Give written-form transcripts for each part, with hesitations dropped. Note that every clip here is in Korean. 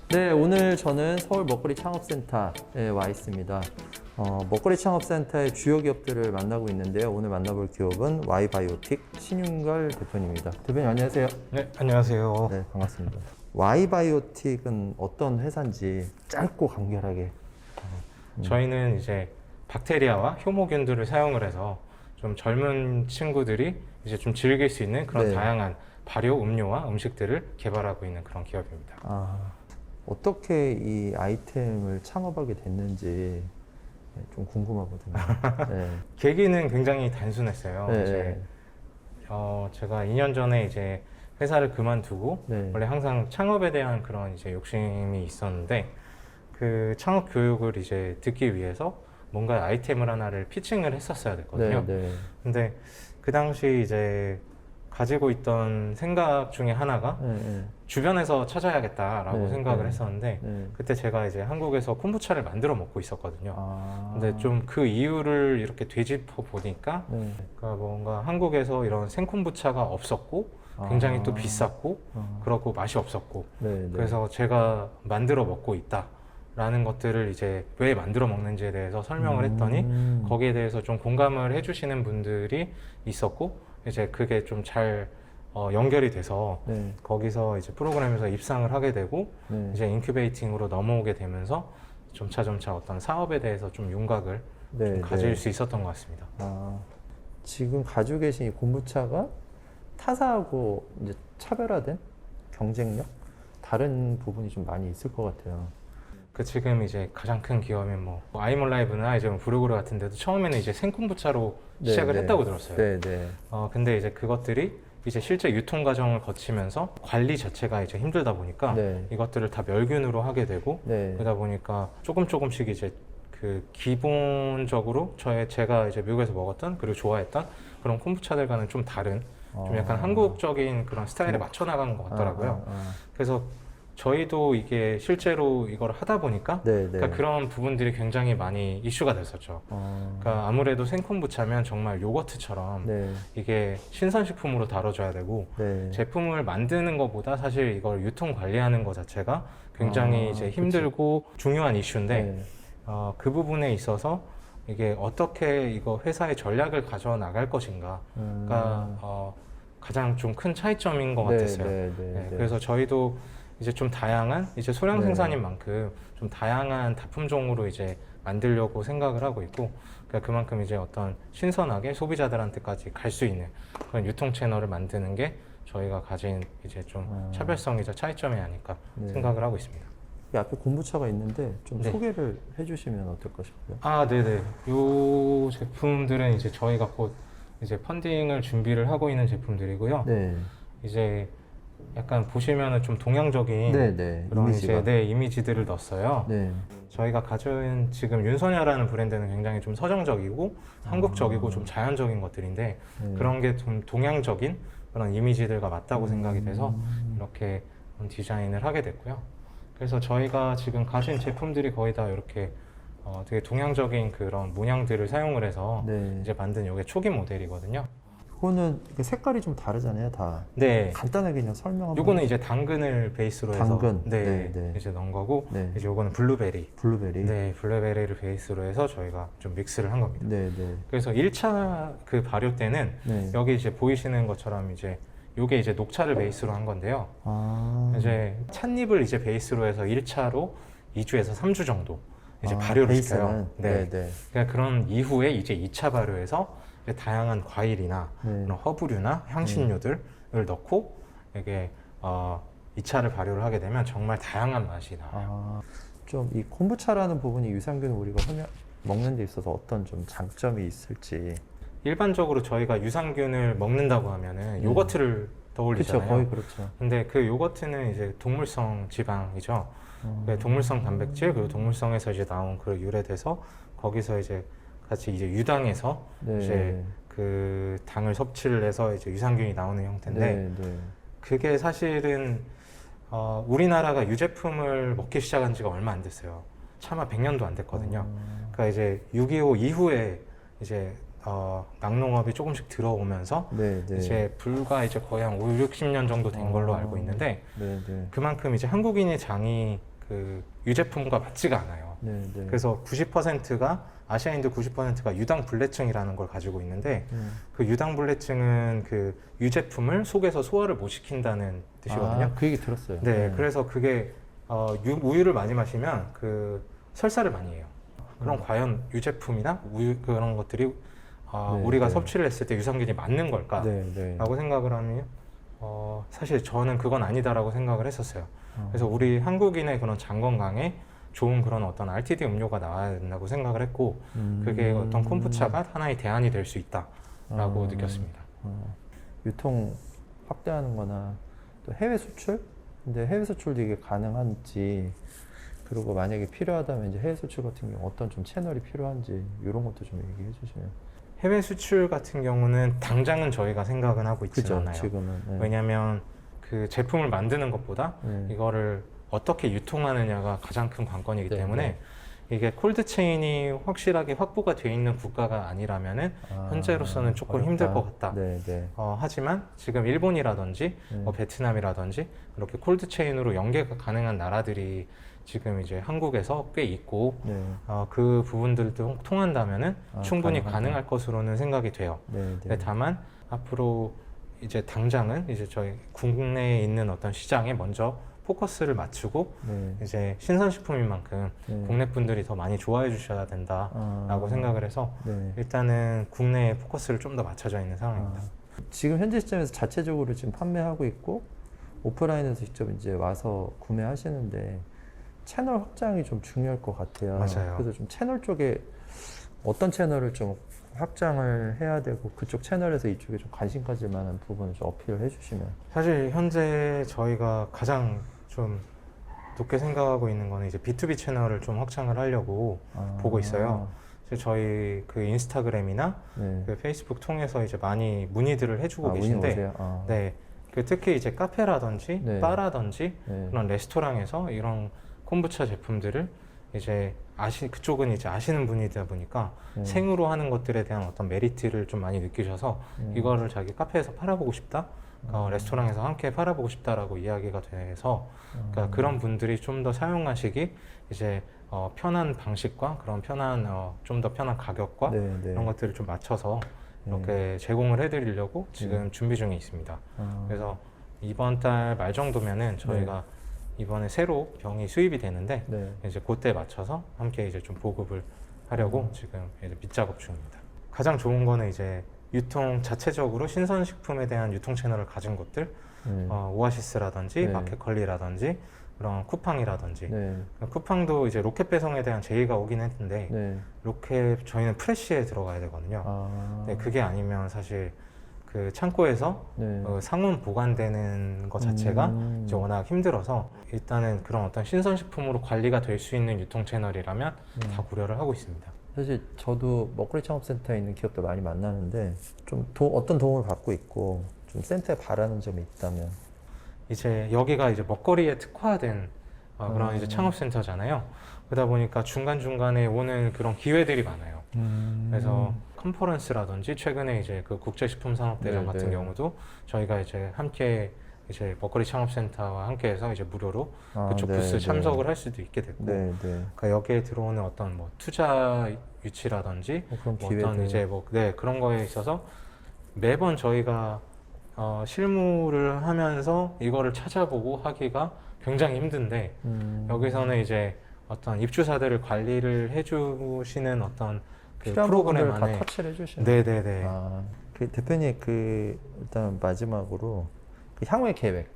네, 오늘 저는 서울 먹거리 창업센터에 와 있습니다. 먹거리 창업센터의 주요 기업들을 만나고 있는데요. 오늘 만나볼 기업은 Y바이오틱 신윤걸 대표님입니다. 대표님 안녕하세요. 네, 안녕하세요. 네, 반갑습니다. Y바이오틱은 어떤 회사인지 짧고 간결하게. 저희는 이제 박테리아와 효모균들을 사용을 해서 좀 젊은 친구들이 이제 좀 즐길 수 있는 그런 네. 다양한 발효 음료와 음식들을 개발하고 있는 그런 기업입니다. 어떻게 이 아이템을 창업하게 됐는지 좀 궁금하거든요. 네. 계기는 굉장히 단순했어요. 네. 이제 제가 2년 전에 이제 회사를 그만두고 네. 원래 항상 창업에 대한 그런 이제 욕심이 있었는데 그 창업 교육을 이제 듣기 위해서 뭔가 아이템을 하나를 피칭을 했었어야 됐거든요. 네. 근데 그 당시 이제 가지고 있던 생각 중에 하나가 네. 주변에서 찾아야겠다라고 네, 생각을 네. 했었는데 네. 그때 제가 이제 한국에서 콤부차를 만들어 먹고 있었거든요. 근데 네. 좀 그 이유를 이렇게 되짚어 보니까 네. 그러니까 뭔가 한국에서 이런 생콤부차가 없었고 굉장히 또 비쌌고 그렇고 맛이 없었고 네. 그래서 제가 만들어 먹고 있다라는 것들을 이제 왜 만들어 먹는지에 대해서 설명을 했더니 거기에 대해서 좀 공감을 해주시는 분들이 있었고 이제 그게 좀 잘 연결이 돼서 네. 거기서 이제 프로그램에서 입상을 하게 되고 네. 이제 인큐베이팅으로 넘어오게 되면서 점차 어떤 사업에 대해서 좀 윤곽을 네. 좀 가질 네. 수 있었던 것 같습니다. 지금 가지고 계신 이 콤부차가 타사하고 이제 차별화된 경쟁력? 다른 부분이 좀 많이 있을 것 같아요. 그 지금 이제 가장 큰 기업인 뭐 아이몰라이브나 이제 브루그르 같은 데도 처음에는 이제 생콤부차로 네, 시작을 네. 했다고 들었어요. 네. 근데 이제 그것들이 이제 실제 유통 과정을 거치면서 관리 자체가 이제 힘들다 보니까 네. 이것들을 다 멸균으로 하게 되고 네. 그러다 보니까 조금씩 이제 그 기본적으로 제가 이제 미국에서 먹었던 그리고 좋아했던 그런 콤부차들과는 좀 다른 좀 약간 한국적인 그런 스타일에 맞춰 나가는 것 같더라고요. 그래서 저희도 이게 실제로 이걸 하다 보니까 네. 그러니까 그런 부분들이 굉장히 많이 이슈가 됐었죠. 그러니까 아무래도 생콤부차면 정말 요거트처럼 네. 이게 신선식품으로 다뤄져야 되고 네. 제품을 만드는 것보다 사실 이걸 유통 관리하는 것 자체가 굉장히 이제 힘들고 중요한 이슈인데 네. 그 부분에 있어서 이게 어떻게 이거 회사의 전략을 가져 나갈 것인가가 가장 좀 큰 차이점인 것 같았어요. 네. 그래서 저희도 이제 좀 다양한 이제 소량 네. 생산인 만큼 좀 다양한 다품종으로 이제 만들려고 생각을 하고 있고 그러니까 그만큼 이제 어떤 신선하게 소비자들한테까지 갈 수 있는 그런 유통 채널을 만드는 게 저희가 가진 이제 좀 차별성이자 차이점이 아닐까 네. 생각을 하고 있습니다. 이 앞에 콤부차가 있는데 좀 네. 소개를 해주시면 어떨까 싶어요. 네네. 요 제품들은 이제 저희가 곧 이제 펀딩을 준비를 하고 있는 제품들이고요. 네. 이제 약간 보시면은 좀 동양적인 네. 그런 이미지가. 이제 이미지들을 넣었어요. 네. 저희가 가진 지금 윤소녀라는 브랜드는 굉장히 좀 서정적이고 한국적이고 좀 자연적인 것들인데 그런 게 좀 동양적인 그런 이미지들과 맞다고 생각이 돼서 이렇게 디자인을 하게 됐고요. 그래서 저희가 지금 가진 제품들이 거의 다 이렇게 되게 동양적인 그런 문양들을 사용을 해서 네. 이제 만든 이게 초기 모델이거든요. 그거는 이게 색깔이 좀 다르잖아요, 다. 네. 간단하게 그냥 설명 한번. 요거는 이제 당근을 베이스로 해서 당근. 네, 네. 이제 넣은 거고 네. 이제 요거는 블루베리. 블루베리. 네, 블루베리를 베이스로 해서 저희가 좀 믹스를 한 겁니다. 네. 그래서 1차 그 발효 때는 네. 여기 이제 보이시는 것처럼 이제 요게 이제 녹차를 베이스로 한 건데요. 이제 찻잎을 이제 베이스로 해서 1차로 2주에서 3주 정도 이제 발효를 시켜요. 네. 그러니까 그런 이후에 이제 2차 발효해서 이제 다양한 과일이나 네. 그런 허브류나 향신료들을 넣고 이게 2차를 발효를 하게 되면 정말 다양한 맛이 나와요. 좀 이 콤부차라는 부분이 유산균 우리가 먹는 데 있어서 어떤 좀 장점이 있을지. 일반적으로 저희가 유산균을 먹는다고 하면은 요거트를 떠올리잖아요. 그렇죠, 거의 그렇죠. 근데 그 요거트는 이제 동물성 지방이죠. 그 동물성 단백질 그리고 동물성에서 이제 나온 그 유래돼서 거기서 이제 같이 이제 유당해서 네. 이제 그 당을 섭취를 해서 이제 유산균이 나오는 형태인데 네. 그게 사실은 우리나라가 유제품을 먹기 시작한 지가 얼마 안 됐어요. 차마 100년도 안 됐거든요. 그러니까 이제 6.25 이후에 이제 낙농업이 조금씩 들어오면서 네. 이제 불과 이제 거의 한 50, 60년 정도 된 걸로 알고 있는데 네. 그만큼 이제 한국인의 장이 그 유제품과 맞지가 않아요. 네, 네. 그래서 90%가 아시아인들 90%가 유당불내증이라는 걸 가지고 있는데 그 유당불내증은 그 유제품을 속에서 소화를 못 시킨다는 뜻이거든요. 그 얘기 들었어요. 네, 그래서 그게 우유를 많이 마시면 그 설사를 많이 해요. 그럼 과연 유제품이나 우유 그런 것들이 네, 우리가 네. 섭취를 했을 때 유산균이 맞는 걸까라고 네, 네. 생각을 하면 사실 저는 그건 아니다라고 생각을 했었어요. 어. 그래서 우리 한국인의 그런 장 건강에 좋은 그런 어떤 RTD 음료가 나와야 된다고 생각을 했고 그게 어떤 콤부차가 하나의 대안이 될 수 있다라고 느꼈습니다. 유통 확대하는 거나 또 해외 수출? 근데 해외 수출도 이게 가능한지 그리고 만약에 필요하다면 이제 해외 수출 같은 경우 어떤 좀 채널이 필요한지 이런 것도 좀 얘기해 주시면. 해외 수출 같은 경우는 당장은 저희가 생각은 하고 있지 그죠, 않아요. 지금은. 네. 왜냐하면 그 제품을 만드는 것보다 네. 이거를 어떻게 유통하느냐가 가장 큰 관건이기 네, 때문에 네. 이게 콜드체인이 확실하게 확보가 되어 있는 국가가 아니라면은 현재로서는 조금 어렵다. 힘들 것 같다. 네, 네. 하지만 지금 일본이라든지 네. 베트남이라든지 이렇게 콜드체인으로 연계가 가능한 나라들이 지금 이제 한국에서 꽤 있고 네. 그 부분들도 통한다면은 충분히 가능하다. 가능할 것으로는 생각이 돼요. 네, 네. 네, 다만 앞으로 이제 당장은 이제 저희 국내에 있는 어떤 시장에 먼저 포커스를 맞추고 네. 이제 신선식품인 만큼 네. 국내 분들이 더 많이 좋아해 주셔야 된다라고 생각을 해서 네. 일단은 국내에 포커스를 좀 더 맞춰져 있는 상황입니다. 지금 현재 시점에서 자체적으로 지금 판매하고 있고 오프라인에서 직접 이제 와서 구매하시는데 채널 확장이 좀 중요할 것 같아요. 맞아요. 그래서 좀 채널 쪽에 어떤 채널을 좀 확장을 해야 되고 그쪽 채널에서 이쪽에 좀 관심 가질 만한 부분을 좀 어필을 해주시면. 사실 현재 저희가 가장 좀 높게 생각하고 있는 거는 이제 B2B 채널을 좀 확장을 하려고 보고 있어요. 그래서 저희 그 인스타그램이나 네. 그 페이스북 통해서 이제 많이 문의들을 해주고 문의 계신데, 오세요? 네, 그 특히 이제 카페라든지 네. 바라든지 네. 그런 레스토랑에서 이런 콤부차 제품들을 이제 그쪽은 이제 아시는 분이다 보니까 네. 생으로 하는 것들에 대한 어떤 메리트를 좀 많이 느끼셔서 이거를 자기 카페에서 팔아보고 싶다, 레스토랑에서 함께 팔아보고 싶다라고 이야기가 돼서 그러니까 그런 분들이 좀 더 사용하시기 이제 편한 방식과 그런 편한 좀 더 편한 가격과 네, 네. 이런 것들을 좀 맞춰서 이렇게 제공을 해드리려고 지금 준비 중에 있습니다. 그래서 이번 달 말 정도면은 저희가 이번에 새로 병이 수입이 되는데 네. 이제 그때 맞춰서 함께 이제 좀 보급을 하려고 지금 이제 밑작업 중입니다. 가장 좋은 거는 이제 유통 자체적으로 신선식품에 대한 유통 채널을 가진 곳들, 네. 오아시스라든지 네. 마켓컬리라든지 그런 쿠팡이라든지 네. 쿠팡도 이제 로켓 배송에 대한 제의가 오긴 했는데 네. 로켓 저희는 프레쉬에 들어가야 되거든요. 네, 그게 아니면 사실 그 창고에서 네. 상온 보관되는 것 자체가 이제 워낙 힘들어서 일단은 그런 어떤 신선식품으로 관리가 될 수 있는 유통 채널이라면 다 고려를 하고 있습니다. 사실 저도 먹거리 창업센터에 있는 기업들 많이 만나는데 좀 어떤 도움을 받고 있고 좀 센터에 바라는 점이 있다면. 이제 여기가 이제 먹거리에 특화된 그런 이제 창업센터잖아요. 그러다 보니까 중간중간에 오는 그런 기회들이 많아요. 그래서 컨퍼런스라든지 최근에 이제 그 국제식품산업대전 네, 같은 네. 경우도 저희가 이제 함께 이제 먹거리 창업센터와 함께해서 이제 무료로 그쪽 네, 부스 네. 참석을 할 수도 있게 됐고, 네, 네. 그러니까 여기에 들어오는 어떤 뭐 투자 유치라든지 그런 뭐 기회들. 어떤 이제 그런 거에 있어서 매번 저희가 실무를 하면서 이거를 찾아보고 하기가 굉장히 힘든데 여기서는 이제 어떤 입주사들을 관리를 해주시는 어떤 그 필요한 프로그램 부분들 다 안에 터치를 해주시는. 네네네. 그 대표님 일단 마지막으로 그 향후의 계획.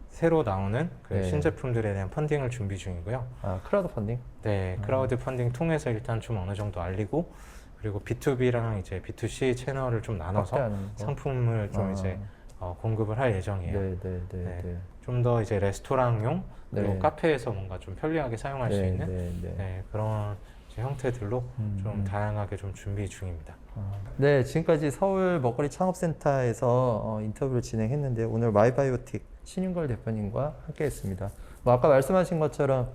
새로 나오는 그 네. 신제품들에 대한 펀딩을 준비 중이고요. 크라우드 펀딩. 네, 크라우드 펀딩 통해서 일단 좀 어느 정도 알리고 그리고 B2B랑 이제 B2C 채널을 좀 나눠서 확대하는 거. 상품을 좀 이제 공급을 할 예정이에요. 네, 네, 네, 네. 네. 좀 더 이제 레스토랑용 그리고 네. 카페에서 뭔가 좀 편리하게 사용할 수 네, 있는 네, 네. 네, 그런 이제 형태들로 좀 다양하게 좀 준비 중입니다. 네, 지금까지 서울 먹거리 창업센터에서 인터뷰를 진행했는데 오늘 마이바이오틱 신윤걸 대표님과 함께했습니다. 뭐 아까 말씀하신 것처럼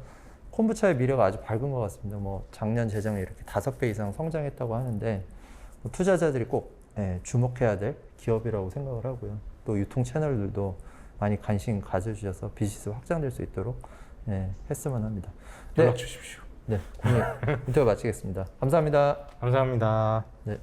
콤부차의 미래가 아주 밝은 것 같습니다. 뭐 작년 재작년 이렇게 5배 이상 성장했다고 하는데 뭐 투자자들이 꼭 주목해야 될 기업이라고 생각을 하고요. 또 유통 채널들도 많이 관심 가져주셔서 비즈니스 확장될 수 있도록 했으면 합니다. 연락 주십시오. 네, 오늘 인터뷰 마치겠습니다. 감사합니다. 감사합니다. 네.